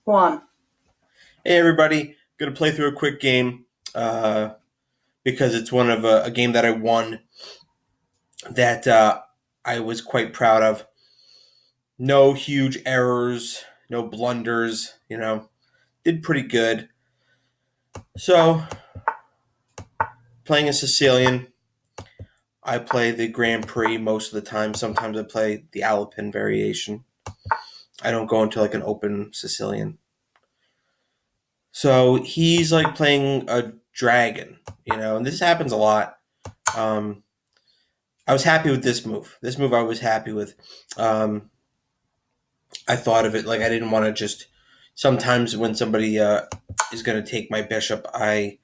One. Hey everybody, gonna play through a quick game uh, because it's one of a game that I won that I was quite proud of. No huge errors, no blunders. Did pretty good. So playing a Sicilian, I play the Grand Prix most of the time. Sometimes I play the Alpine variation. I don't go into like an open Sicilian. So he's like playing a dragon, and this happens a lot. Um, I was happy with this move. This move I was happy with. Um, I thought of it like I didn't want to just. Sometimes when somebody is going to take my bishop, I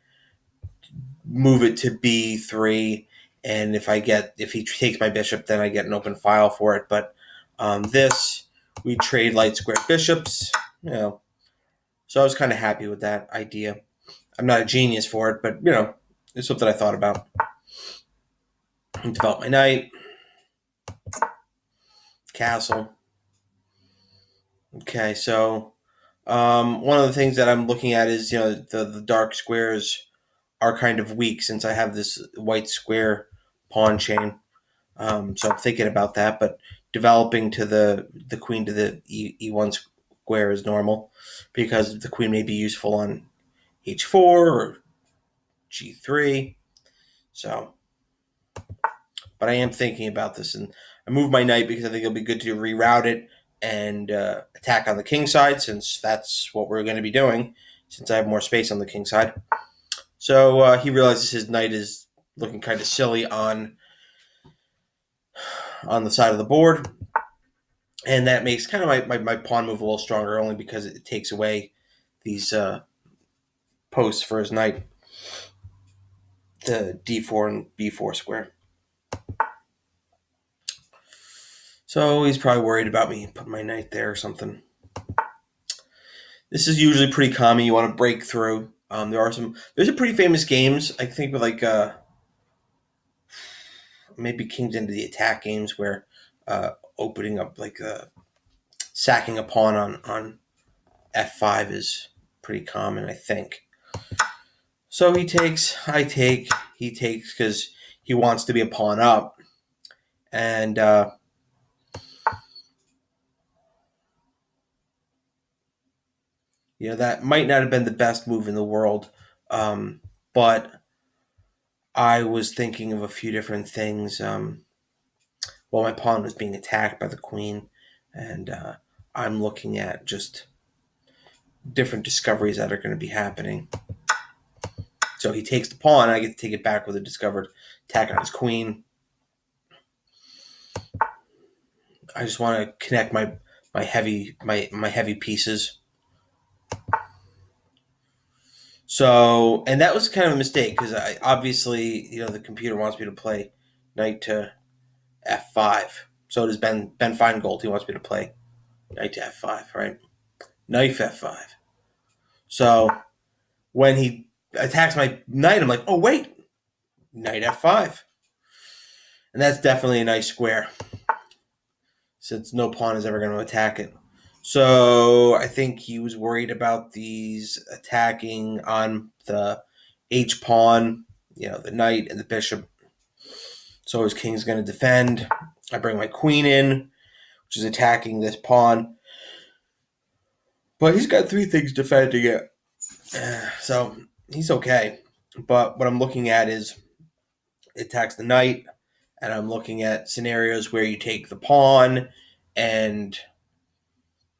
move it to B3, and if he takes my bishop, then I get an open file for it. But this we trade light square bishops, So I was kind of happy with that idea. I'm not a genius for it, but it's something I thought about. Develop my knight, castle. Okay, so one of the things that I'm looking at is the dark squares are kind of weak since I have this white square pawn chain. So I'm thinking about that, but developing to the queen to the E1 square is normal because the queen may be useful on H4 or G3. So, but I am thinking about this, and I move my knight because I think it'll be good to reroute it and attack on the king side, since that's what we're going to be doing, since I have more space on the king side. So he realizes his knight is looking kind of silly on the side of the board, and that makes kind of my pawn move a little stronger, only because it takes away these posts for his knight, the d4 and b4 square. So he's probably worried about me putting my knight there or something. This is usually pretty common. You want to break through. There's a pretty famous games. I think with like maybe Kings into the Attack games where opening up like sacking a pawn on f5 is pretty common, I think. So he takes, I take, he takes because he wants to be a pawn up, and that might not have been the best move in the world, but I was thinking of a few different things while my pawn was being attacked by the queen, and I'm looking at just different discoveries that are going to be happening. So he takes the pawn, and I get to take it back with a discovered attack on his queen. I just want to connect my heavy pieces. So, and that was kind of a mistake because I obviously the computer wants me to play knight to f5. So does Ben Feingold. He wants me to play knight to f5, right? Knight f5. So when he attacks my knight, I'm like, oh wait, knight f5, and that's definitely a nice square since no pawn is ever going to attack it. So I think he was worried about these attacking on the H pawn, the knight and the bishop. So his king's going to defend. I bring my queen in, which is attacking this pawn. But he's got three things defending it. So he's okay. But what I'm looking at is it attacks the knight, and I'm looking at scenarios where you take the pawn and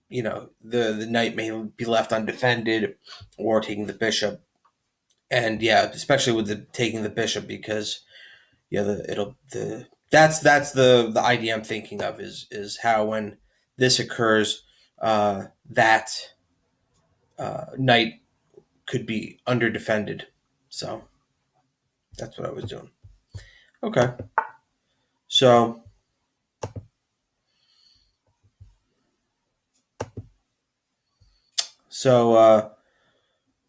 the knight may be left undefended, or taking the bishop. And especially with the taking the bishop, because that's the idea I'm thinking of is how when this occurs, that knight could be under defended. So that's what I was doing. Okay. So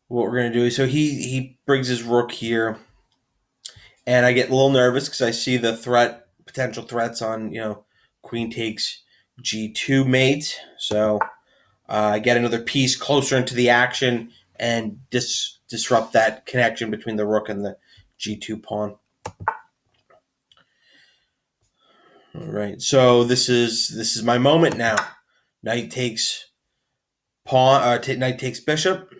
what we're gonna do is, so he brings his rook here, and I get a little nervous because I see the potential threats on queen takes g2 mate. So get another piece closer into the action and disrupt that connection between the rook and the g2 pawn. All right, so this is my moment now. Knight takes pawn. Knight takes bishop,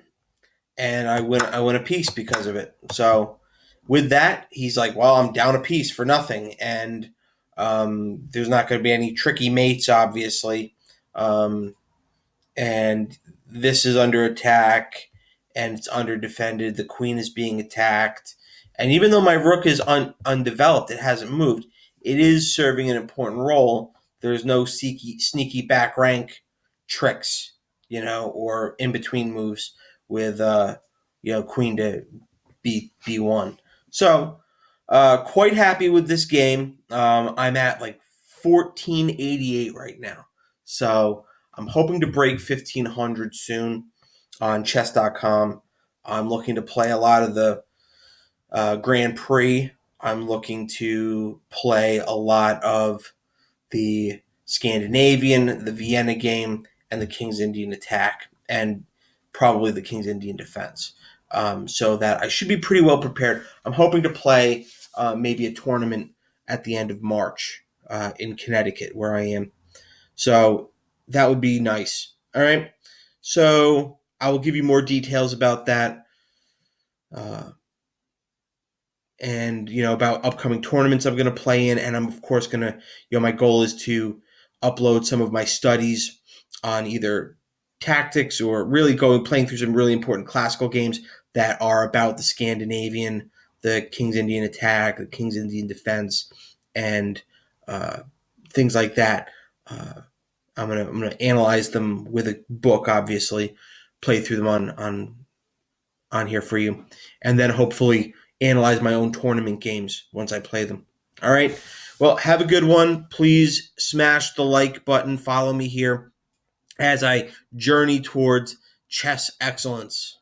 and I win a piece because of it. So with that, he's like, well, I'm down a piece for nothing, and there's not going to be any tricky mates, obviously. And this is under attack, and it's under defended. The queen is being attacked, and even though my rook is undeveloped, it hasn't moved. It is serving an important role. There's no sneaky back rank tricks, or in between moves with queen to b1. So quite happy with this game. I'm at like 1488 right now. So I'm hoping to break 1500 soon on chess.com. I'm looking to play a lot of the Grand Prix. I'm looking to play a lot of the Scandinavian, the Vienna game, and the King's Indian attack, and probably the King's Indian defense. So that I should be pretty well prepared. I'm hoping to play maybe a tournament at the end of March in Connecticut, where I am. So that would be nice. All right. So I will give you more details about that. And about upcoming tournaments I'm going to play in, and I'm of course going to, my goal is to upload some of my studies on either tactics or really playing through some really important classical games that are about the Scandinavian, the King's Indian attack, the King's Indian defense, and things like that. I'm gonna analyze them with a book, obviously, play through them on here for you, and then hopefully analyze my own tournament games once I play them. All right. Well, have a good one. Please smash the like button. Follow me here as I journey towards chess excellence.